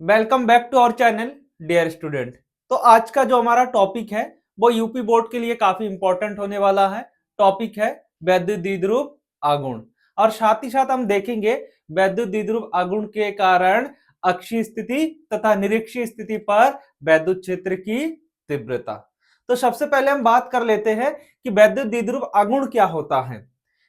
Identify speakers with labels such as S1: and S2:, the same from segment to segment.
S1: Welcome back to our channel dear student. तो आज का जो हमारा टॉपिक है वो यूपी बोर्ड के लिए काफी इंपॉर्टेंट होने वाला है। टॉपिक है वैद्युत द्विध्रुव आघूर्ण और साथ ही साथ हम देखेंगे वैद्युत द्विध्रुव आघूर्ण के कारण अक्षीय स्थिति तथा निरीक्षीय स्थिति पर वैद्युत क्षेत्र की तीव्रता। तो सबसे पहले हम बात कर लेते हैं कि वैद्युत द्विध्रुव आघूर्ण क्या होता है।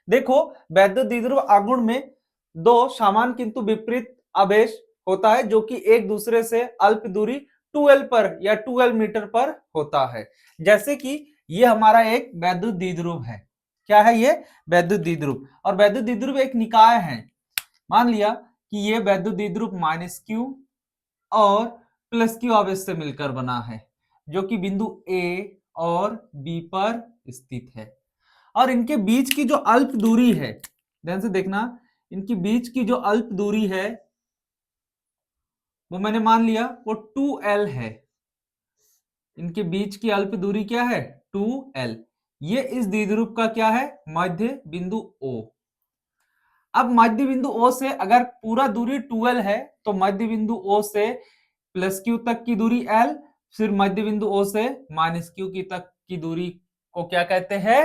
S1: देखो, वैद्युत द्विध्रुव आघूर्ण में दो समान किंतु विपरीत आवेश होता है जो कि एक दूसरे से अल्प दूरी 2l पर या 2l मीटर पर होता है। जैसे कि ये हमारा एक वैद्युत द्विध्रुव है। क्या है ये? वैद्युत द्विध्रुव। और वैद्युत द्विध्रुव एक निकाय है। मान लिया कि ये वैद्युत द्विध्रुव -q और +q आवेश से मिलकर बना है जो कि बिंदु A और B पर स्थित है। और इनके बीच की जो अल्प दूरी है, ध्यान से देखना, इनकी बीच की जो अल्प दूरी है वो मैंने मान लिया वो 2l है। इनके बीच की अल्प दूरी क्या है? 2l। ये इस द्विध्रुव का क्या है? मध्य बिंदु O। अब मध्य बिंदु O से अगर पूरा दूरी 2l है तो मध्य बिंदु O से +q तक की दूरी l, फिर मध्य बिंदु O से -q की तक की दूरी को क्या कहते हैं?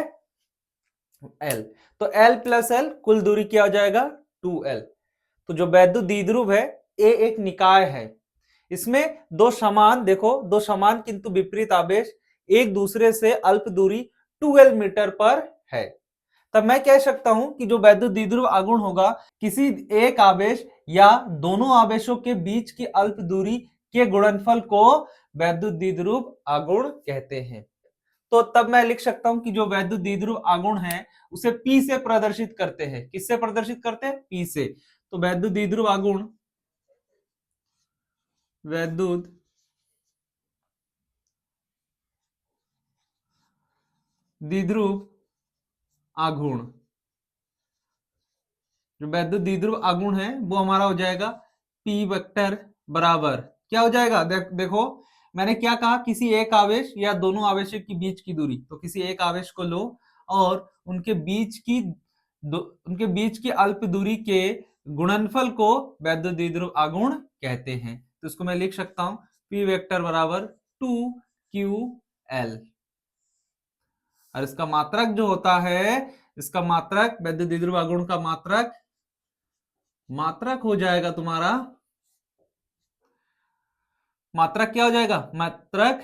S1: l। तो l + l कुल दूरी क्या हो जाएगा? 2l। तो जो वैद्युत द्विध्रुव है ये एक निकाय है। इसमें दो समान, देखो, दो समान किंतु विपरीत आवेश एक दूसरे से अल्प दूरी 2l मीटर पर है। तब मैं कह सकता हूं कि जो वैद्युत द्विध्रुव आघूर्ण होगा किसी एक आवेश या दोनों आवेशों के बीच की अल्प दूरी के गुणनफल को वैद्युत द्विध्रुव आघूर्ण कहते हैं। तो तब मैं लिख सकता हूं कि जो वैद्युत द्विध्रुव आघूर्ण है उसे P से प्रदर्शित करते हैं। किससे प्रदर्शित करते हैं? P से। तो वैद्युत द्विध्रुव आघूर्ण, वैद्युत द्विध्रुव आघूर्ण, जो वैद्युत द्विध्रुव आघूर्ण है वो हमारा हो जाएगा P वेक्टर बराबर क्या हो जाएगा? देखो, मैंने क्या कहा? किसी एक आवेश या दोनों आवेशों के बीच की दूरी। तो किसी एक आवेश को लो और उनके बीच की अल्प दूरी के गुणनफल को वैद्युत द्विध्रुव आघूर्ण कहते हैं। तो इसको मैं लिख सकता हूं P वेक्टर बराबर 2ql। और इसका मात्रक जो होता है, इसका मात्रक, वैद्युत द्विध्रुव आघूर्ण का मात्रक हो जाएगा तुम्हारा, मात्रक क्या हो जाएगा? मात्रक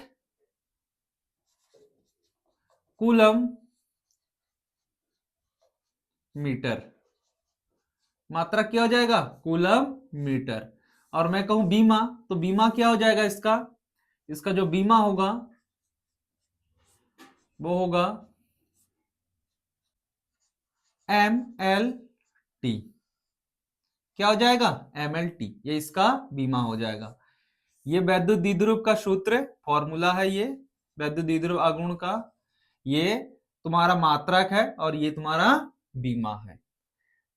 S1: कूलम मीटर। मात्रक क्या हो जाएगा? Coulomb metre. और मैं कहूं बीमा, तो बीमा क्या हो जाएगा? इसका जो बीमा होगा वो होगा mlt। क्या हो जाएगा? mlt। ये इसका बीमा हो जाएगा। ये वैद्युत द्विध्रुव का सूत्र, फॉर्मूला है ये वैद्युत द्विध्रुव आघूर्ण का। ये तुम्हारा मात्रक है और ये तुम्हारा बीमा है।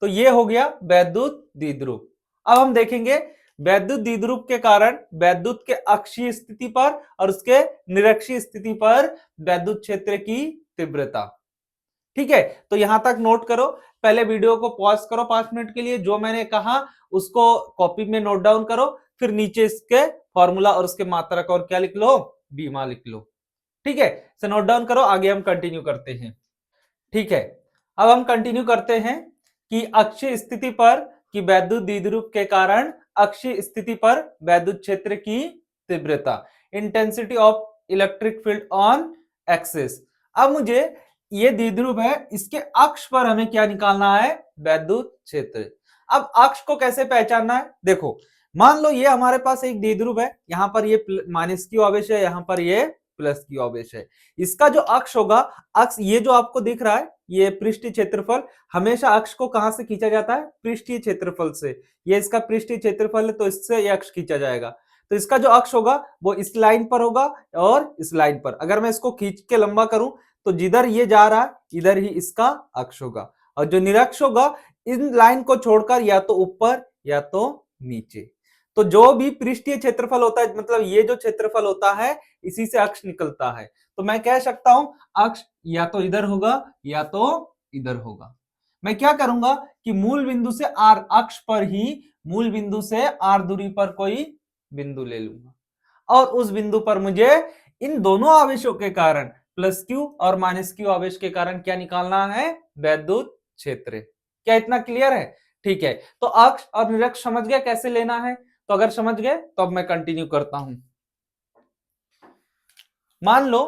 S1: तो ये हो गया वैद्युत द्विध्रुव। अब हम देखेंगे वैद्युत द्विध्रुव के कारण वैद्युत के अक्षीय स्थिति पर और उसके निरक्षीय स्थिति पर वैद्युत क्षेत्र की तीव्रता। ठीक है, तो यहां तक नोट करो। पहले वीडियो को पॉज करो 5 मिनट के लिए, जो मैंने कहा उसको कॉपी में नोट डाउन करो, फिर नीचे इसके फॉर्मूला और उसके मात्रक और क्या लिख लो? बीमा लिख लो। ठीक है, तो नोट डाउन करो, आगे हम कंटिन्यू करते हैं। ठीक है, अब हम कंटिन्यू करते हैं कि अक्षीय स्थिति पर कि वैद्युत द्विध्रुव के कारण अक्षीय स्थिति पर वैद्युत क्षेत्र की तीव्रता, intensity of electric field on axis. अब मुझे ये द्विध्रुव है, इसके अक्ष पर हमें क्या निकालना है? वैद्युत क्षेत्र। अब अक्ष को कैसे पहचानना है? देखो, मान लो ये हमारे पास एक द्विध्रुव है, यहां पर ये -q आवेश है, यहां पर ये +q आवेश है। इसका जो अक्ष होगा, अक्ष ये जो आपको दिख रहा है ये पृष्ठीय क्षेत्रफल, हमेशा अक्ष को कहां से खींचा जाता है? पृष्ठीय क्षेत्रफल से। ये इसका पृष्ठीय क्षेत्रफल है तो इससे ये अक्ष खींचा जाएगा। तो इसका जो अक्ष होगा वो इस लाइन पर होगा और इस लाइन पर। अगर मैं इसको खींच के लंबा करूं तो जिधर ये जा रहा है इधर ही इसका अक्ष होगा, और जो निरक्ष होगा इन लाइन को छोड़कर या तो ऊपर या तो नीचे। तो जो भी पृष्ठीय क्षेत्रफल होता है, मतलब ये जो क्षेत्रफल होता है, इसी से अक्ष निकलता है। तो मैं कह सकता हूं अक्ष या तो इधर होगा या तो इधर होगा। मैं क्या करूंगा कि मूल बिंदु से आर, अक्ष पर ही मूल बिंदु से आर दूरी पर कोई बिंदु ले लूंगा और उस बिंदु पर मुझे इन दोनों आवेशों के कारण प्लस क्यू और माइनस क्यू आवेश के कारण क्या निकालना है, वैद्युत क्षेत्र। क्या इतना क्लियर है? ठीक है, तो अक्ष और निरक्ष समझ गए कैसे लेना है? तो अगर समझ गए तो अब मैं कंटिन्यू करता हूं। मान लो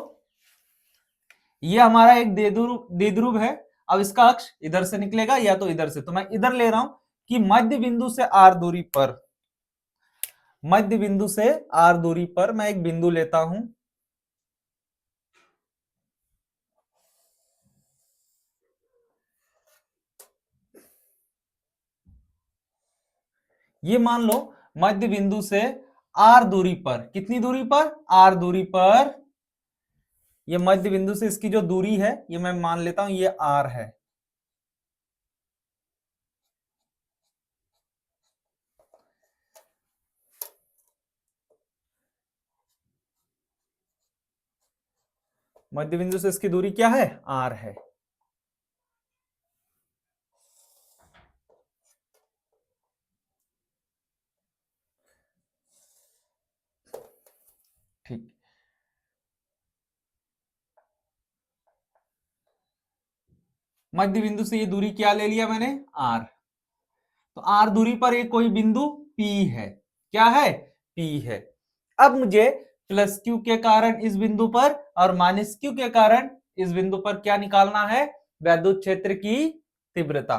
S1: ये हमारा एक द्विध्रुव है। अब इसका अक्ष इधर से निकलेगा या तो इधर से, तो मैं इधर ले रहा हूं कि मध्य बिंदु से आर दूरी पर, मध्य बिंदु से आर दूरी पर मैं एक बिंदु लेता हूं। ये मान लो मध्य बिंदु से आर दूरी पर, कितनी दूरी पर, आर दूरी पर, ये मध्य बिंदु से इसकी जो दूरी है ये मैं मान लेता हूं ये आर है। मध्य बिंदु से इसकी दूरी क्या है, आर है। ठीक, मध्य बिंदु से ये दूरी क्या ले लिया मैंने, आर। तो आर दूरी पर एक कोई बिंदु P है। क्या है, P है। अब मुझे प्लस क्यू के कारण इस बिंदु पर और माइनस क्यू के कारण इस बिंदु पर क्या निकालना है, वैद्युत क्षेत्र की तीव्रता।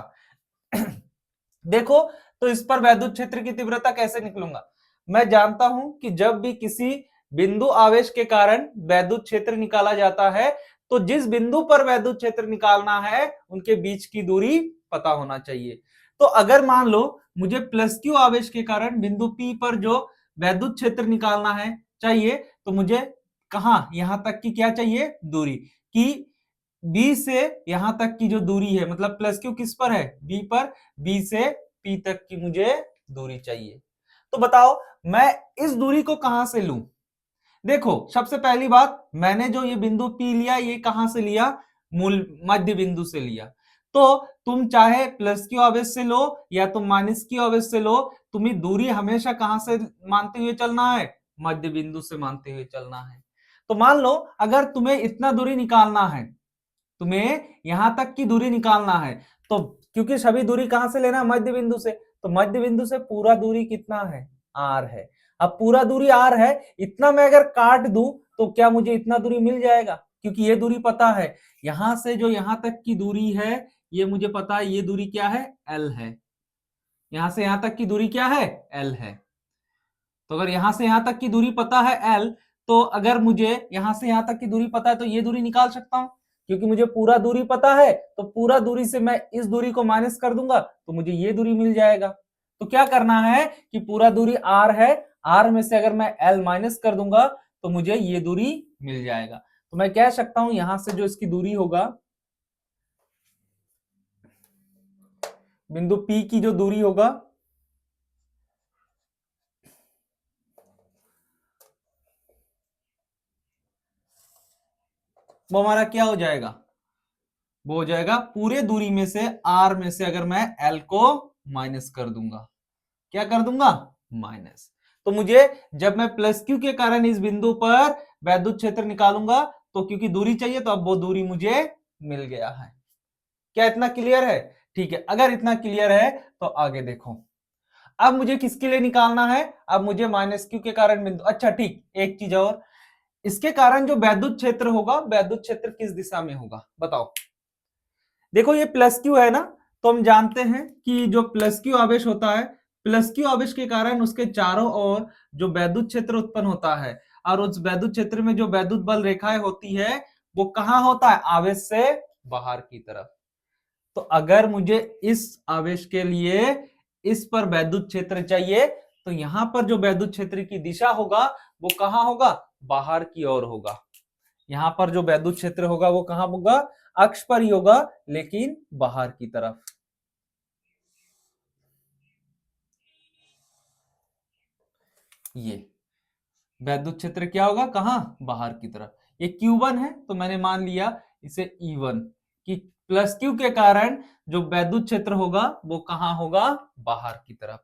S1: देखो, तो इस पर वैद्युत क्षेत्र की तीव्रता कैसे निकलूंगा? मैं जानता हूं कि जब भी किसी बिंदु आवेश के कारण वैद्युत क्षेत्र निकाला जाता है तो जिस बिंदु पर वैद्युत क्षेत्र निकालना है उनके बीच की दूरी पता होना चाहिए। तो अगर मान लो मुझे प्लस क्यू आवेश के कारण बिंदु P पर जो वैद्युत क्षेत्र निकालना है चाहिए, तो मुझे कहां, यहां तक की क्या चाहिए, दूरी, कि B से यहां तक की जो दूरी है, मतलब प्लस क्यू किस पर है, B पर, B से P तक की मुझे दूरी चाहिए। तो बताओ मैं इस दूरी को कहां से लूं? देखो, सबसे पहली बात, मैंने जो ये बिंदु P लिया ये कहां से लिया, मूल मध्य बिंदु से लिया। तो तुम चाहे प्लस क्यू आवेश से लो या तुम माइनस क्यू आवेश से लो, तुम्हें दूरी हमेशा कहां से मानते हुए चलना है, मध्य बिंदु से मानते हुए चलना है। तो मान लो अगर तुम्हें इतना दूरी निकालना है, तुम्हें यहां तक की दूरी निकालना है, तो क्योंकि सभी दूरी कहां से लेना है, मध्य बिंदु से, तो मध्य बिंदु से पूरा दूरी कितना है, आर है। अब पूरा दूरी आर है, इतना मैं अगर काट दूं तो क्या मुझे इतना दूरी मिल जाएगा? क्योंकि ये दूरी पता है, यहां से जो यहां तक की दूरी है ये मुझे पता है, ये दूरी क्या है, एल है। यहां से यहां तक की दूरी क्या है, एल है। तो अगर यहां से यहां तक की दूरी पता है एल, तो अगर मुझे यहां से यहां तक की दूरी पता है तो ये दूरी निकाल सकता हूं। क्योंकि मुझे पूरा दूरी पता है तो पूरा दूरी से मैं इस दूरी को माइनस कर दूंगा तो मुझे ये दूरी मिल जाएगा। तो क्या करना है कि पूरा दूरी आर है, आर में से अगर मैं एल माइनस कर दूंगा तो मुझे ये दूरी मिल जाएगा। तो मैं कह सकता हूं यहां से जो इसकी दूरी होगा, बिंदु P की जो दूरी होगा वो हमारा क्या हो जाएगा, वो हो जाएगा पूरे दूरी में से आर में से अगर मैं एल को माइनस कर दूंगा, क्या कर दूंगा, माइनस। तो मुझे जब मैं प्लस क्यू के कारण इस बिंदु पर वैद्युत क्षेत्र निकालूंगा तो क्योंकि दूरी चाहिए तो अब वो दूरी मुझे मिल गया है। क्या इतना क्लियर है? ठीक है, अगर इतना क्लियर है तो आगे देखो। अब मुझे किसके लिए निकालना है, अब मुझे माइनस क्यू के कारण बिंदु, अच्छा ठीक, एक चीज और, इसके कारण जो वैद्युत क्षेत्र होगा, वैद्युत क्षेत्र किस दिशा में होगा बताओ। देखो ये प्लस क्यू है ना, तो हम जानते हैं कि जो प्लस क्यू आवेश होता है, प्लस क्यू आवेश के कारण उसके चारों ओर जो वैद्युत क्षेत्र उत्पन्न होता है और उस वैद्युत क्षेत्र में जो वैद्युत बल रेखाएं होती है वो कहां होता है, आवेश से बाहर की तरफ। तो अगर मुझे इस आवेश के लिए इस पर वैद्युत क्षेत्र चाहिए तो यहां पर जो वैद्युत क्षेत्र की दिशा होगा वो कहां होगा, बाहर की ओर होगा। यहां पर जो वैद्युत क्षेत्र होगा वो कहां होगा, अक्ष पर ही होगा लेकिन बाहर की तरफ। ये वैद्युत क्षेत्र क्या होगा, कहां, बाहर की तरफ। ये Q1 है तो मैंने मान लिया इसे E1 कि प्लस क्यू के कारण जो वैद्युत क्षेत्र होगा वो कहां होगा, बाहर की तरफ।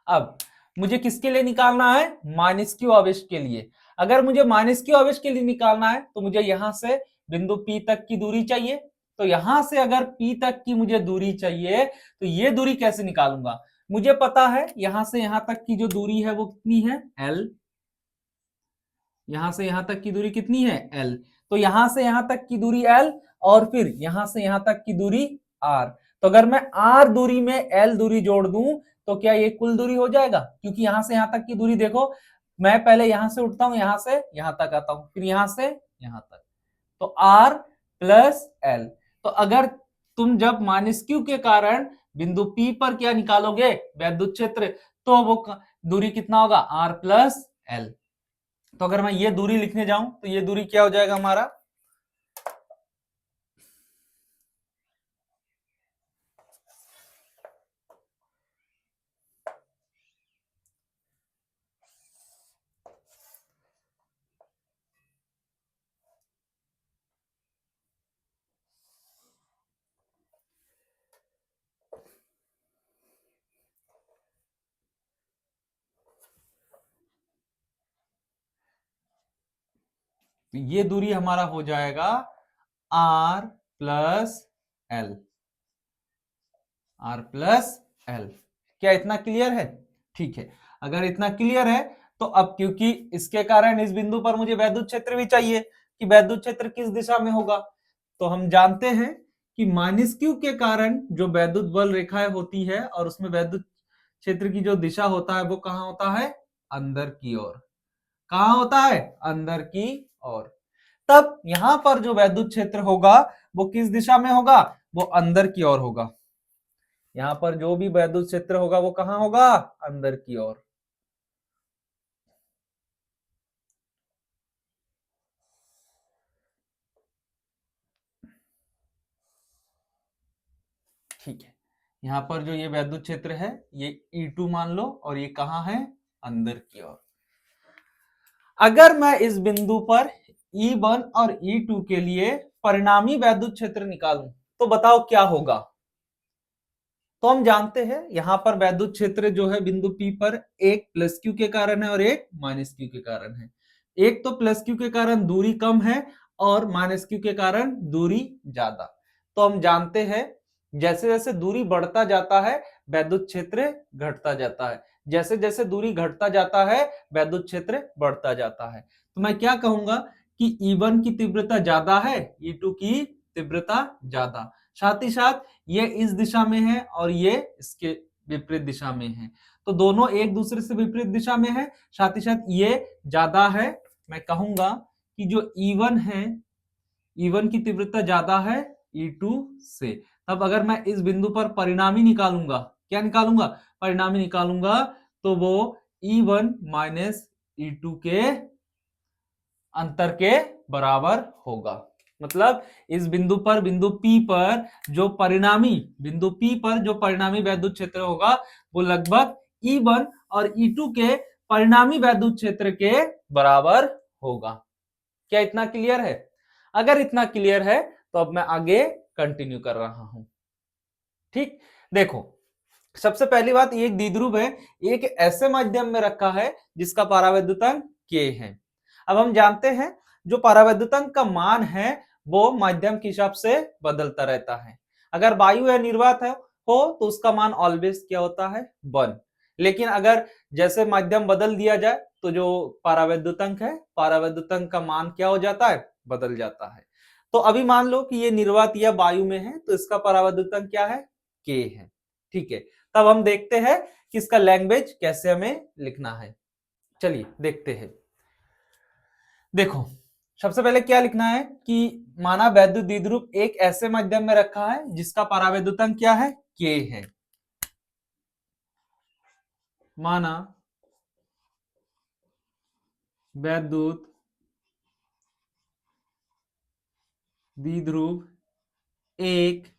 S1: अब मुझे किसके लिए निकालना है? माइनस क्यू आवेश के लिए। अगर मुझे माइनस क्यू आवेश के लिए निकालना है तो मुझे यहां से बिंदु P तक की दूरी चाहिए। तो यहां से अगर P तक की मुझे दूरी चाहिए तो ये दूरी कैसे निकालूंगा? मुझे पता है यहां से यहां तक की जो दूरी है वो कितनी है? L। यहां से यहां तक की दूरी कितनी है? L। तो यहां से यहां तक की दूरी L और फिर यहां से यहां तक की दूरी R। तो अगर मैं R दूरी में L दूरी जोड़ दूं तो क्या ये कुल दूरी हो जाएगा? क्योंकि यहां से यहां तक की दूरी देखो, मैं पहले यहां से उठता हूं, यहां से यहां तक आता हूं, फिर यहां से यहां तक, तो R प्लस L। तो अगर तुम जब माइनस क्यू के कारण बिंदु P पर क्या निकालोगे? वैद्युत क्षेत्र, तो वो दूरी कितना होगा? R plus L। तो अगर मैं ये दूरी लिखने जाऊं तो ये दूरी क्या हो जाएगा हमारा? तो ये दूरी हमारा हो जाएगा R plus L। R plus L। क्या इतना क्लियर है? ठीक है। अगर इतना क्लियर है तो अब क्योंकि इसके कारण इस बिंदु पर मुझे वैद्युत क्षेत्र भी चाहिए कि वैद्युत क्षेत्र किस दिशा में होगा, तो हम जानते हैं कि माइनस क्यू के कारण जो वैद्युत बल रेखाएं होती है और उसमें वैद्युत क्षेत्र की जो दिशा होता है वो कहाँ होता है? अंदर की ओर। कहाँ होता है? अंदर की ओर। तब यहां पर जो वैद्युत क्षेत्र होगा वो किस दिशा में होगा? वो अंदर की ओर होगा। यहां पर जो भी वैद्युत क्षेत्र होगा वो कहाँ होगा? अंदर की ओर। ठीक है। यहां पर जो ये वैद्युत क्षेत्र है ये E2 मान लो, और ये कहाँ है? अंदर की ओर। अगर मैं इस बिंदु पर E1 और E2 के लिए परिणामी वैद्युत क्षेत्र निकालूं तो बताओ क्या होगा? तो हम जानते हैं यहां पर वैद्युत क्षेत्र जो है बिंदु P पर एक प्लस क्यू के कारण है और एक माइनस क्यू के कारण है। एक तो प्लस क्यू के कारण दूरी कम है और माइनस क्यू के कारण दूरी ज्यादा। तो हम जानते हैं जैसे जैसे दूरी बढ़ता जाता है वैद्युत क्षेत्र घटता जाता है, जैसे जैसे दूरी घटता जाता है वैद्युत क्षेत्र बढ़ता जाता है। तो मैं क्या कहूंगा कि E1 की तीव्रता ज्यादा है, E2 की तीव्रता ज्यादा। साथ ही साथ ये इस दिशा में है और ये इसके विपरीत दिशा में है, तो दोनों एक दूसरे से विपरीत दिशा में है। साथ ही साथ ये ज्यादा है। मैं कहूंगा कि जो E1 है, E1 की तीव्रता ज्यादा है E2 से। तब अगर मैं इस बिंदु पर परिणामी निकालूंगा, क्या निकालूंगा? परिणामी निकालूंगा, तो वो E1 माइनस E2 के अंतर के बराबर होगा। मतलब इस बिंदु पर, बिंदु P पर जो परिणामी, बिंदु P पर जो परिणामी वैद्युत क्षेत्र होगा वो लगभग E1 और E2 के परिणामी वैद्युत क्षेत्र के बराबर होगा। क्या इतना क्लियर है? अगर इतना क्लियर है तो अब मैं आगे कंटिन्यू कर रहा हूं। ठीक, देखो, सबसे पहली बात, ये एक द्विध्रुव है, एक ऐसे माध्यम में रखा है जिसका परावैद्युतांक K है। अब हम जानते हैं जो परावैद्युतांक का मान है वो माध्यम के हिसाब से बदलता रहता है। अगर वायु या निर्वात हो तो उसका मान ऑलवेज क्या होता है? 1। लेकिन अगर जैसे माध्यम बदल दिया जाए तो जो परावैद्युतांक है, परावैद्युतांक का मान क्या हो जाता है? बदल जाता है। तो अभी मान लो कि ये निर्वात या वायु में है तो इसका परावैद्युतांक क्या है? K है। ठीक है, तब हम देखते हैं कि इसका लैंग्वेज कैसे हमें लिखना है। चलिए देखते हैं। देखो, सबसे पहले क्या लिखना है कि माना वैद्युत द्विध्रुव एक ऐसे माध्यम में रखा है जिसका परावैद्युतांक क्या है? K है। माना वैद्युत द्विध्रुव एक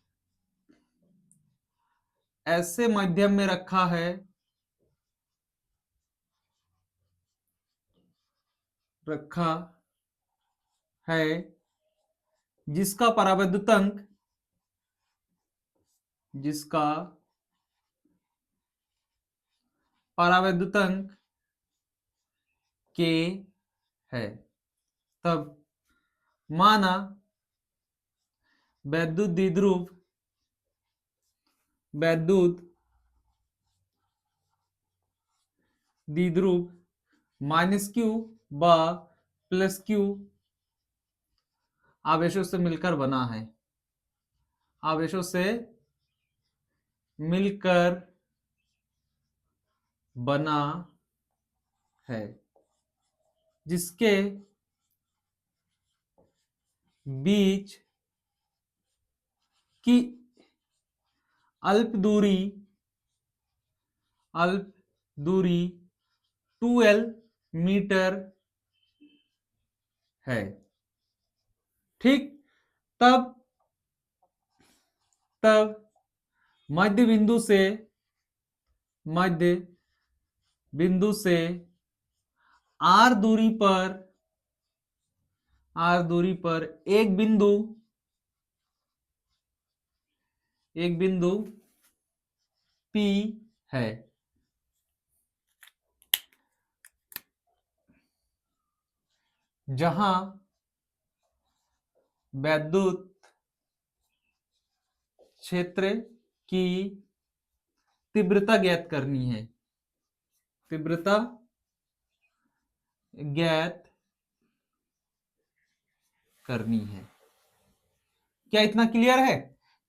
S1: ऐसे माध्यम में रखा है, रखा है जिसका परावैद्युतांक, जिसका परावैद्युतांक K है, तब माना वैद्युत द्विध्रुव माइनस क्यू व प्लस क्यू आवेशों से मिलकर बना है, आवेशों से मिलकर बना है, जिसके बीच की अल्प दूरी 2L मीटर है। ठीक, तब मध्य बिंदु से R दूरी पर एक बिंदु P है, जहां वैद्युत क्षेत्र की तीव्रता ज्ञात करनी है, तीव्रता ज्ञात करनी है। क्या इतना क्लियर है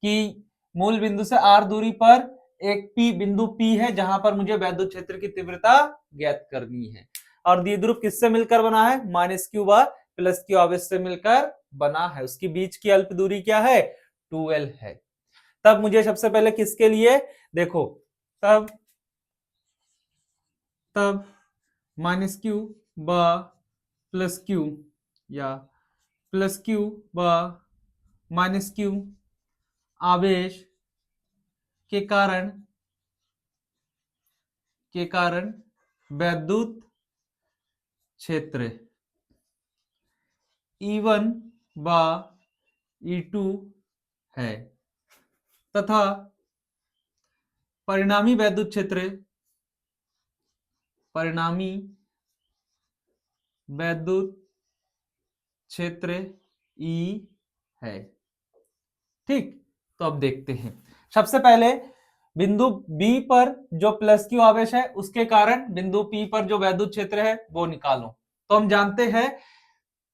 S1: कि मूल बिंदु से R दूरी पर एक बिंदु P है जहां पर मुझे वैद्युत क्षेत्र की तीव्रता ज्ञात करनी है, और द्विध्रुव किससे मिलकर बना है? माइनस क्यू व प्लस क्यू आवेश से मिलकर बना है, उसकी बीच की अल्प दूरी क्या है? 2L है। तब मुझे सबसे पहले किसके लिए देखो, तब माइनस क्यू व प्लस क्यू या प्लस क्यू व माइनस क्यू आवेश के कारण वैद्युत क्षेत्र E1 व E2 है, तथा परिणामी वैद्युत क्षेत्र E है। ठीक, तो अब देखते हैं। सबसे पहले बिंदु B पर जो प्लस क्यू आवेश है उसके कारण बिंदु P पर जो वैद्युत क्षेत्र है वो निकालो। तो हम जानते हैं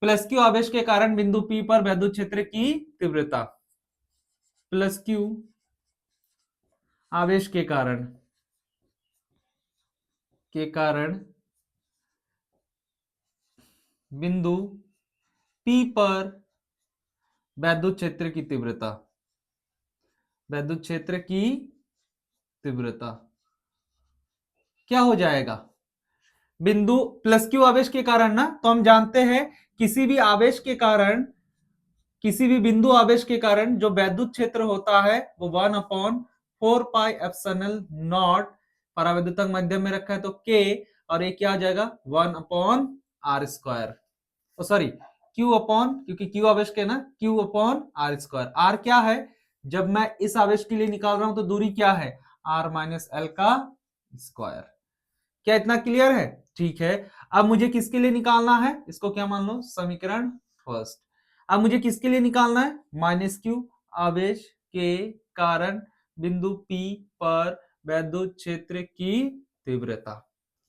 S1: प्लस क्यू आवेश के कारण बिंदु P पर वैद्युत क्षेत्र की तीव्रता, प्लस क्यू आवेश के कारण बिंदु P पर वैद्युत क्षेत्र की तीव्रता क्या हो जाएगा? बिंदु प्लस क्यू आवेश के कारण ना, तो हम जानते हैं किसी भी बिंदु आवेश के कारण जो वैद्युत क्षेत्र होता है वो 1/4πε0 परावैद्युतांक मध्यम में रखा है तो K, और ये क्या हो जाएगा? 1/r², सॉरी क्योंकि क्यू आवेश के ना Q/r²। R क्या है? जब मैं इस आवेश के लिए निकाल रहा हूं तो दूरी क्या है? R-L का स्क्वायर। क्या इतना क्लियर है? ठीक है, अब मुझे किसके लिए निकालना है? इसको क्या मान लो? समीकरण फर्स्ट। अब मुझे किसके लिए निकालना है? माइनस क्यू आवेश के कारण बिंदु P पर वैद्युत क्षेत्र की तीव्रता,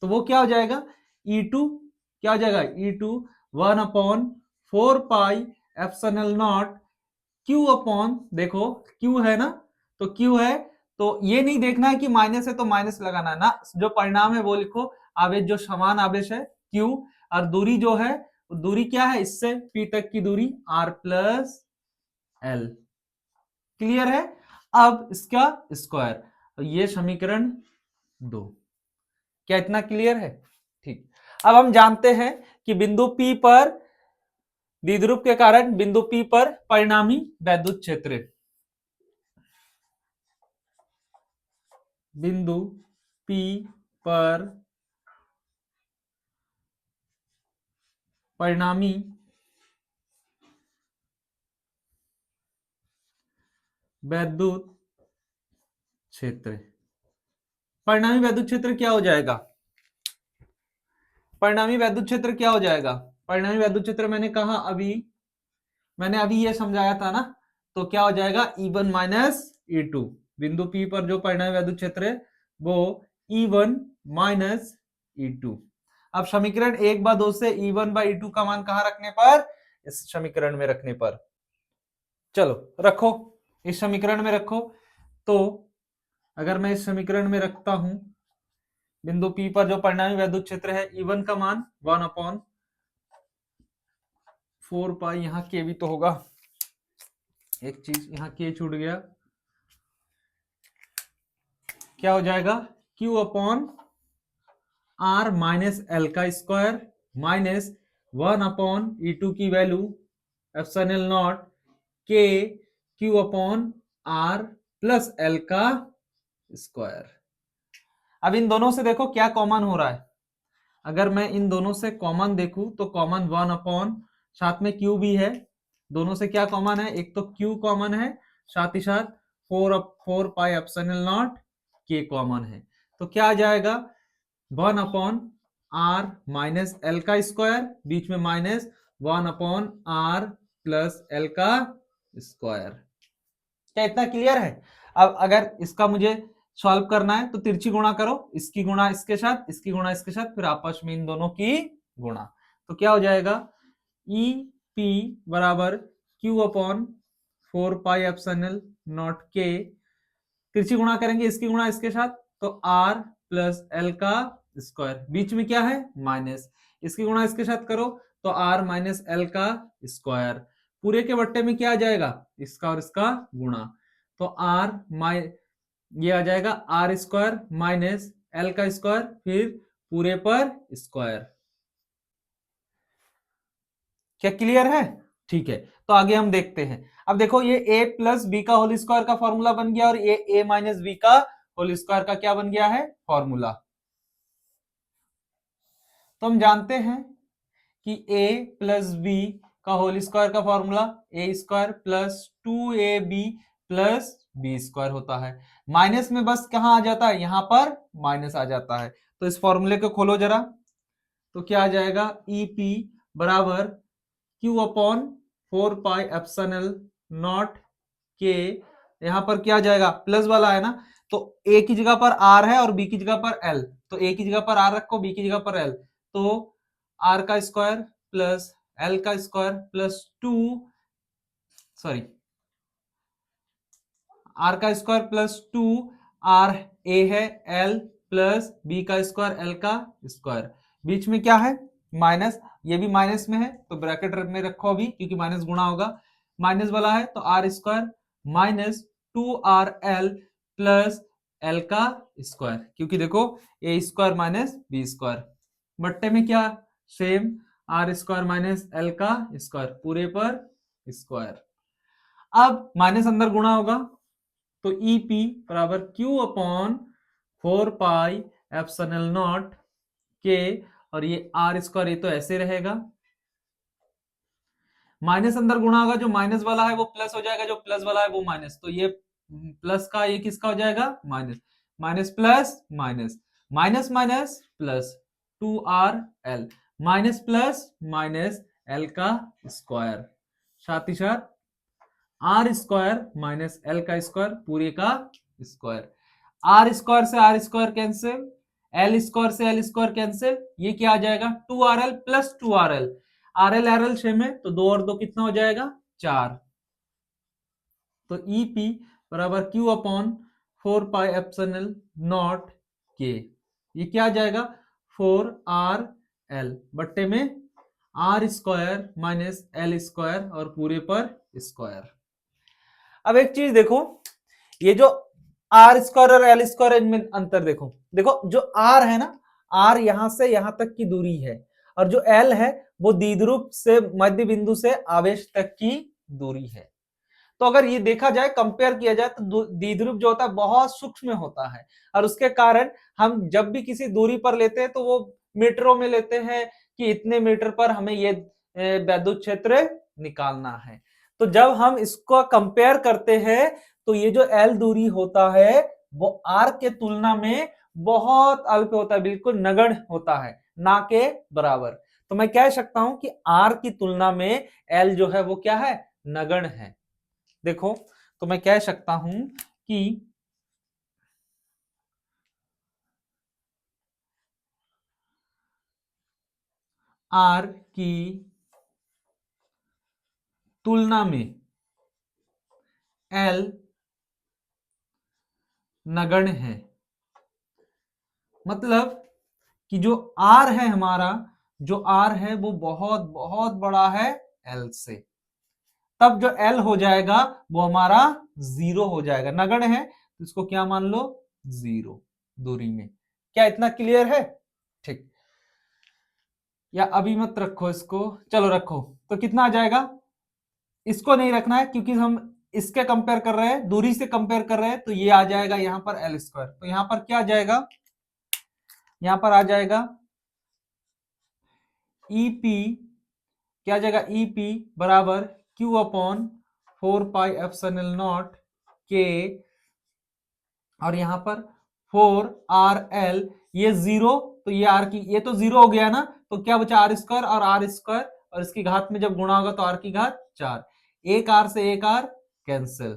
S1: तो वो क्या हो जाएगा? E2 क्या हो जाएगा? E2 1/4πε0 Q/, देखो Q है ना, तो Q है, तो ये नहीं देखना है कि माइनस है तो माइनस लगाना है ना, जो परिणाम है वो लिखो। आवेश जो समान आवेश है Q, और दूरी जो है, दूरी क्या है? इससे P तक की दूरी R+L। क्लियर है? अब इसका स्क्वायर, तो ये समीकरण 2। क्या इतना क्लियर है? ठीक, अब हम जानते हैं कि बिंदु P पर द्विध्रुव के कारण बिंदु P पर परिणामी वैद्युत क्षेत्र, बिंदु P पर परिणामी वैद्युत क्षेत्र परिणामी वैद्युत क्षेत्र क्या हो जाएगा? परिणामी वैद्युत क्षेत्र क्या हो जाएगा? परिणामी वैद्युत क्षेत्र मैंने अभी ये समझाया था ना, तो क्या हो जाएगा? E1 minus E2। बिंदु P पर जो परिणामी वैद्युत क्षेत्र है वो E1 माइनस E2। अब समीकरण 1/2 से E1/E2 का मान कहां रखने पर? इस समीकरण में रखने पर। चलो रखो, इस समीकरण में रखो। तो अगर मैं इस समीकरण में रखता हूं, बिंदु P पर जो परिणामी वैद्युत क्षेत्र है E1 का मान 1/4 पाई, यहाँ के भी तो होगा, एक चीज यहाँ के छूट गया, क्या हो जाएगा? Q upon R minus L का स्क्वायर माइनस 1/E2 की value epsilon naught K Q upon R plus L का स्क्वायर। अब इन दोनों से देखो क्या कॉमन हो रहा है। अगर मैं इन दोनों से कॉमन देखूं तो कॉमन 1 अपॉन, साथ में Q भी है, दोनों से क्या कॉमन है? एक तो Q कॉमन है, साथ ही साथ 4 pi epsilon not K common है। तो क्या आ जाएगा? 1 अपॉन R माइनस एल का स्क्वायर, बीच में minus 1 upon R plus L का स्क्वायर। क्या इतना क्लियर है? अब अगर इसका मुझे सॉल्व करना है तो तिरछी गुणा करो, इसकी गुणा इसके साथ, इसकी गुणा इसके साथ, फिर आपस में इन दोनों की गुणा। तो क्या हो जाएगा? ई पी बराबर Q upon 4 pi epsilon naught के, तिरछी गुणा करेंगे इसकी गुणा इसके साथ, तो आर प्लस एल का स्क्वायर, बीच में क्या है? माइनस, इसकी गुणा इसके साथ करो तो आर माइनस एल का स्क्वायर, पूरे के बट्टे में क्या आ जाएगा? इसका और इसका गुणा, तो आर ये आ जाएगा आर स्क्वायर माइनस एल का स्क्वायर, फिर पूरे पर स्क्वायर। क्या क्लियर है? ठीक है, तो आगे हम देखते हैं। अब देखो ये a प्लस बी का होल स्क्वायर का फॉर्मूला बन गया और ये a माइनस बी का होल स्क्वायर का क्या बन गया है? फॉर्मूला। तो हम जानते हैं कि a प्लस बी का होल स्क्वायर का formula a square plus 2ab plus B square होता है। माइनस में बस कहां आ जाता है? यहां पर माइनस आ जाता है। तो इस फॉर्मूले को खोलो जरा, तो क्या आ जाएगा? ई पी बराबर Q upon 4 pi epsilon naught के, यहां पर क्या आ जाएगा? प्लस वाला है ना, तो ए की जगह पर आर है और बी की जगह पर एल, तो ए की जगह पर आर रखो, बी की जगह पर एल, तो आर का स्क्वायर प्लस एल का स्क्वायर प्लस 2, सॉरी, आर का स्क्वायर प्लस 2, आर ए है, एल प्लस बी का स्क्वायर एल का स्क्वायर, बीच में क्या है? माइनस, ये भी माइनस में है तो ब्रैकेट में रखो अभी, क्योंकि माइनस गुणा होगा, माइनस वाला है, तो R square minus 2RL plus L का स्क्वायर, क्योंकि देखो A square minus B square, बट्टे में क्या? Same, R square minus L का स्क्वायर, पूरे पर स्क्वायर। अब माइनस अंदर गुणा होगा, तो ई पी बराबर Q upon 4 pi epsilon naught K, और ये आर स्क्वायर ये तो ऐसे रहेगा, माइनस अंदर गुणा होगा, जो माइनस वाला है वो प्लस हो जाएगा, जो प्लस वाला है वो माइनस, तो ये प्लस का ये किसका हो जाएगा? Minus, minus plus minus, minus minus plus 2RL, minus plus minus L का स्क्वायर, साथ ही साथ आर स्क्वायर माइनस एल का स्क्वायर, पूरे का स्क्वायर, आर स्क्वायर से R square cancel, L square से एल स्क्वायर कैंसिल, ये क्या आ जाएगा? 2RL plus 2RL, RL RL same है तो 2 और 2 कितना हो जाएगा? 4। तो ई पी बराबर Q upon 4 pi epsilon naught K, ये क्या आ जाएगा? 4RL बट्टे में R square minus L square और पूरे पर स्क्वायर। अब एक चीज देखो, ये जो आर स्क्वायर और एल स्क्वायर, इनमें अंतर देखो, देखो जो आर है ना, आर यहां से यहां तक की दूरी है, और जो एल है वो द्विध्रुव से मध्य बिंदु से आवेश तक की दूरी है। तो अगर ये देखा जाए, कंपेयर किया जाए, तो द्विध्रुव जो होता है बहुत सूक्ष्म होता है, और उसके कारण हम जब भी किसी दूरी पर लेते हैं तो वो मीटरों में लेते हैं कि इतने मीटर पर हमें ये वैद्युत क्षेत्र निकालना है। तो जब हम इसको कंपेयर करते हैं तो ये जो एल दूरी होता है वो आर के तुलना में बहुत अल्प होता है, बिल्कुल नगण्य होता है, ना के बराबर। तो मैं कह सकता हूं कि आर की तुलना में एल जो है वो क्या है, नगण्य है। देखो, तो मैं कह सकता हूं कि आर की तुलना में एल नगण्य है। मतलब कि जो आर है हमारा, जो आर है वो बहुत बहुत बड़ा है एल से, तब जो एल हो जाएगा वो हमारा 0 हो जाएगा। नगण्य है तो इसको क्या मान लो, 0 दूरी में। क्या इतना क्लियर है? ठीक, या अभी मत रखो इसको, चलो रखो। तो कितना आ जाएगा, इसको नहीं रखना है क्योंकि हम इसके कंपेयर कर रहे हैं, दूरी से कंपेयर कर रहे हैं, तो ये आ जाएगा यहां पर एल स्क्वायर। तो यहां पर क्या आ जाएगा, यहां पर आ जाएगा ईपी, क्या आ जाएगा, ईपी बराबर Q upon 4 pi epsilon naught K, और यहां पर 4 RL, ये 0, तो ये आर की, ये तो 0 हो गया ना, तो क्या बचा, आर स्क्वायर और आर स्क्वायर, और इसकी घात में जब गुणा होगा तो आर की घात 4, एक आर से एक आर कैंसिल,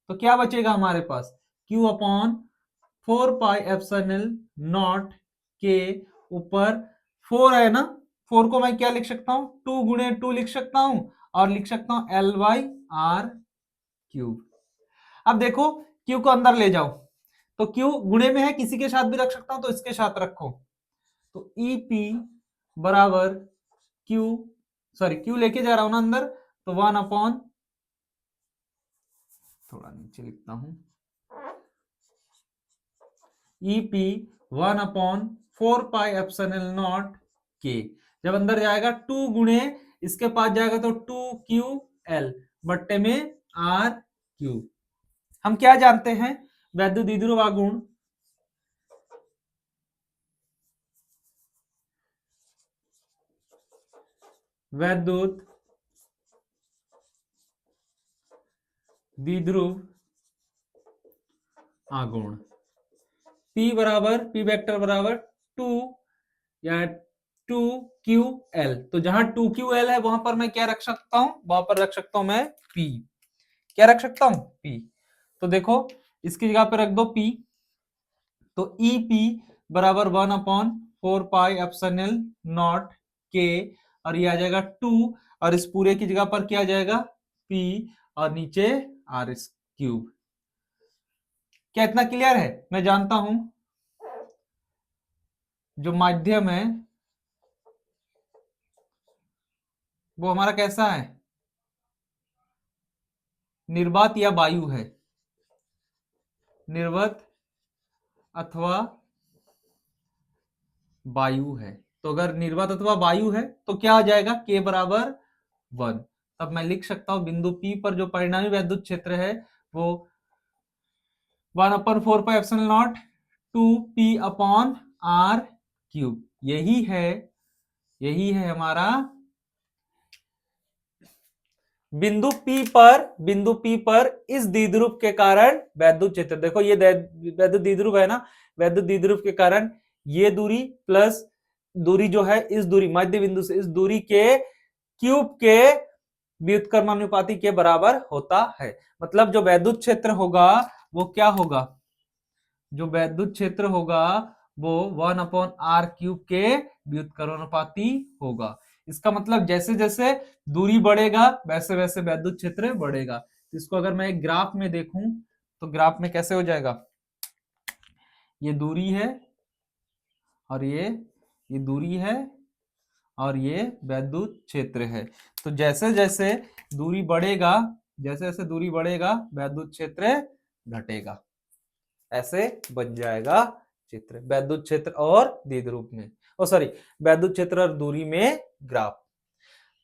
S1: तो क्या बचेगा हमारे पास, Q upon 4 pi epsilon naught के ऊपर 4 है ना, 4 को मैं क्या लिख सकता हूं, 2 गुणे 2 लिख सकता हूं, और लिख सकता हूं L/R क्यूब। अब देखो, Q को अंदर ले जाओ, तो Q गुणे में है, किसी के साथ भी रख सकता हूं, तो इसके साथ रखो। तो EP बराबर Q, सॉरी Q लेके जा रहा हूं ना अंदर, तो 1 अपॉन, थोड़ा नीचे लिखता हूं, EP 1 upon 4 pi epsilon naught के, जब अंदर जाएगा 2 गुणे इसके पास जाएगा तो 2QL बट्टे में R क्यूब। हम क्या जानते हैं, वैद्युत द्विध्रुव आघूर्ण, वैद्युत द्विध्रुव आघूर्ण P बराबर, P वेक्टर बराबर 2 या 2QL, तो जहां 2QL है वहां पर मैं क्या रख सकता हूं, वहां पर रख सकता हूं मैं P, क्या रख सकता हूं, P। तो देखो, इसकी जगह पे रख दो P, तो EP बराबर 1 upon 4 pi epsilon naught K, और ये आ जाएगा 2, और इस पूरे की जगह पर क्या आ जाएगा, P, और नीचे R क्यूब। क्या इतना क्लियर है? मैं जानता हूं जो माध्यम है वो हमारा कैसा है, निर्वात या वायु है, निर्वात अथवा वायु है। तो अगर निर्वात अथवा वायु है तो क्या आ जाएगा, K बराबर 1। तब मैं लिख सकता हूं बिंदु P पर जो परिणामी वैद्युत क्षेत्र है वो 1 upon 4 pi epsilon not 2P upon R cube, यही है हमारा बिंदु P पर इस द्विध्रुव के कारण वैद्युत क्षेत्र। देखो ये वैद्युत द्विध्रुव है ना, वैद्युत द्विध्रुव के कारण ये दूरी प्लस दूरी जो है, इस दूरी मध्य बिंदु से इस दूरी के क्यूब के व्युत्क्रमानुपाती के बराबर होता है। मतलब जो वैद्युत क्षेत्र होगा वो क्या होगा, जो वैद्युत क्षेत्र होगा वो 1 अपॉन आर क्यूब के व्युत्क्रमानुपाती होगा। इसका मतलब जैसे जैसे दूरी बढ़ेगा वैसे वैसे वैद्युत क्षेत्र बढ़ेगा। तो इसको अगर मैं एक ग्राफ में देखूं तो ग्राफ में कैसे हो जाएगा, ये दूरी है और ये दूरी है और ये वैद्युत क्षेत्र है। तो जैसे जैसे दूरी बढ़ेगा, जैसे जैसे दूरी बढ़ेगा वैद्युत क्षेत्र घटेगा, ऐसे बन जाएगा चित्र वैद्युत क्षेत्र और द्विध्रुव में, ओ सॉरी वैद्युत क्षेत्र और दूरी में ग्राफ।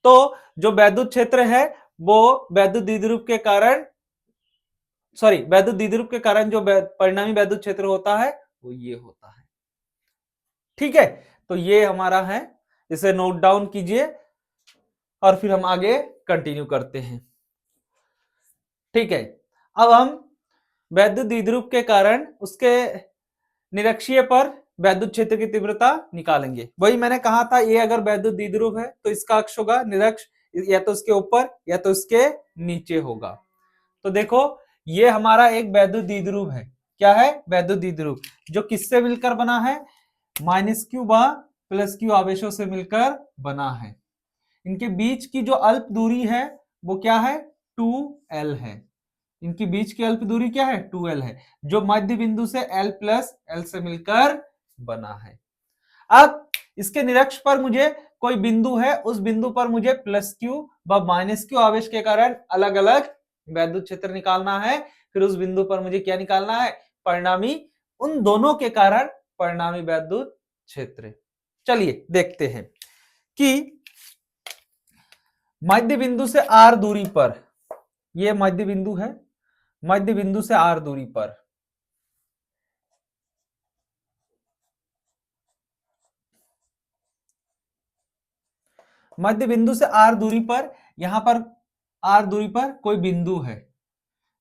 S1: तो जो वैद्युत क्षेत्र है वो वैद्युत द्विध्रुव के कारण, सॉरी वैद्युत द्विध्रुव के कारण जो परिणामी वैद्युत क्षेत्र होता है वो ये होता है। ठीक है, तो ये हमारा है, इसे नोट डाउन कीजिए और फिर हम आगे कंटिन्यू करते हैं। ठीक है, अब हम वैद्युत द्विध्रुव के कारण उसके निरक्षीय पर वैद्युत क्षेत्र की तीव्रता निकालेंगे। वही मैंने कहा था, ये अगर वैद्युत द्विध्रुव है तो इसका अक्ष होगा निरक्ष, या तो इसके ऊपर या तो इसके नीचे होगा। तो देखो ये हमारा एक वैद्युत द्विध्रुव है। क्या है? वैद्युत द्विध्रुव, जो किससे मिलकर बना है? -q व +q आवेशों से मिलकर बना है। इनके बीच की जो अल्प दूरी है वो क्या है? 2l है। इनकी बीच की अल्प दूरी क्या है? 2l है, जो मध्य बिंदु से l प्लस l से मिलकर बना है। अब इसके निरक्ष पर मुझे कोई बिंदु है, उस बिंदु पर मुझे +q व -q आवेश के कारण अलग अलग वैद्युत क्षेत्र निकालना है। फिर उस बिंदु पर मुझे क्या निकालना है? परिणामी, उन दोनों के कारण परिणामी वैद्युत क्षेत्र। चलिए देखते हैं कि मध्य बिंदु से r दूरी पर, यह मध्य बिंदु है, मध्य बिंदु से r दूरी पर मध्य बिंदु से r दूरी पर, यहां पर r दूरी पर कोई बिंदु है,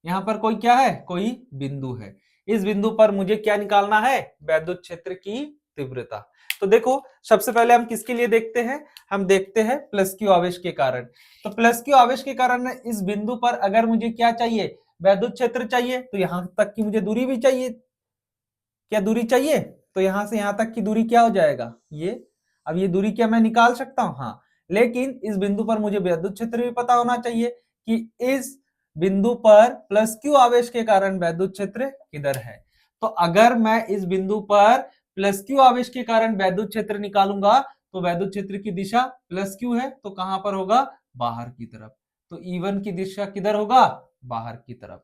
S1: यहां पर कोई क्या है? कोई बिंदु है। इस बिंदु पर मुझे क्या निकालना है? वैद्युत क्षेत्र की तीव्रता। तो देखो सबसे पहले हम किसके लिए देखते हैं? हम देखते हैं +q आवेश के कारण। तो +q आवेश के कारण इस बिंदु पर अगर मुझे क्या चाहिए? वैद्युत क्षेत्र चाहिए, तो यहां तक की मुझे दूरी भी चाहिए। क्या दूरी चाहिए? तो यहां से यहां तक की दूरी क्या हो जाएगा? ये। अब ये दूरी क्या मैं निकाल सकता हूं? हाँ, लेकिन इस बिंदु पर मुझे वैद्युत क्षेत्र भी पता होना चाहिए कि इस बिंदु पर +q आवेश के कारण वैद्युत क्षेत्र किधर है। तो अगर मैं इस बिंदु पर +q आवेश के कारण वैद्युत क्षेत्र निकालूंगा तो वैद्युत क्षेत्र की दिशा +q है, तो कहां पर होगा? बाहर की तरफ। तो E1 की दिशा किधर होगा? बाहर की तरफ।